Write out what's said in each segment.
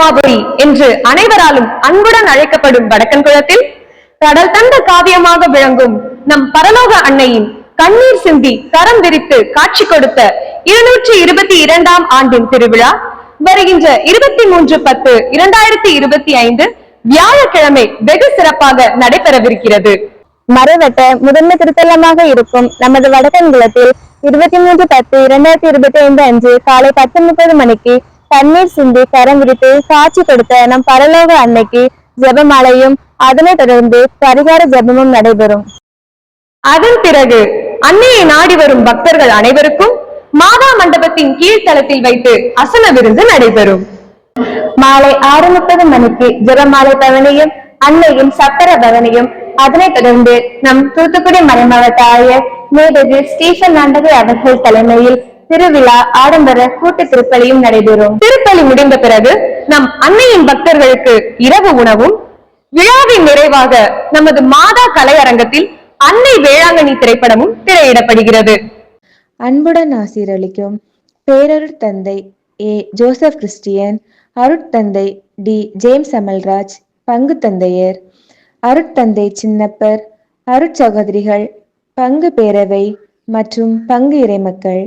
மாபுரி என்று அனைவராலும் அன்புடன் அழைக்கப்படும் வடக்கன் குளத்தில் கடல் தந்த காவியமாக விளங்கும் நம் பரலோக அன்னையின் கண்ணீர் சிந்தி கரம் விரித்து காட்சி கொடுத்த 222ஆம் ஆண்டின் திருவிழா வருகின்ற 23/10/2025 வியாழக்கிழமை வெகு சிறப்பாக நடைபெறவிருக்கிறது. மறைவட்ட முதன்மை திருத்தலமாக இருக்கும் நமது வடக்கன்குளத்தில் 23/10/2025 அன்று காலை 10:30 மணிக்கு தண்ணீர் சிந்தி கரம் விரித்து காட்சி கொடுத்த நம் பரலோக அன்னைக்கு ஜெபமாலையும் அதனைத் தொடர்ந்து பரிகார ஜெபமும் நடைபெறும். அதன் பிறகு அன்னையை நாடி வரும் பக்தர்கள் அனைவருக்கும் மாதா மண்டபத்தின் கீழ்த்தளத்தில் வைத்து அசன விருந்து நடைபெறும். மாலை 6:30 மணிக்கு ஜெபமாலை பவனியும் அன்னையின் சப்பர பவனியும் அதனைத் தொடர்ந்து நம் தூத்துக்குடி மறைமாவட்ட ஆயர் மேதகு ஸ்டீபன் நாண்டகை அவர்கள் தலைமையில் திருவிழா ஆடம்பர கூட்டு திருப்பலியும் நடைபெறும். திருப்பலி முடிந்த பிறகு நம் அன்னையின் பக்தர்களுக்கு இரவு உணவும், விழாவின் நிறைவாக நமது மாதா கலையரங்கத்தில் அன்னை வேளாங்கண்ணி திரைப்படமும் திரையிடப்படுகிறது. அன்புடன் ஆசீரளிக்கும் பேரருட் தந்தை ஏ ஜோசப் கிறிஸ்டியன், அருட்தந்தை டி ஜேம்ஸ் அமல்ராஜ், பங்கு தந்தையர், அருட்தந்தை சின்னப்பர், அருட்சகோதரிகள், பங்கு பேரவை மற்றும் பங்கு இறைமக்கள்.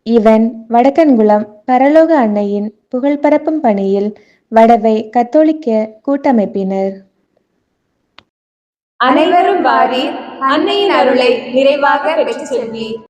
இவன் வடக்கன்குளம் பரலோக அன்னையின் புகழ் பரப்பும் பணியில் வடவை கத்தோலிக்க கூட்டமைப்பினர். அனைவரும் வாரீர், அன்னையின் அருளை நிறைவாக பெற்று செல்வீர்.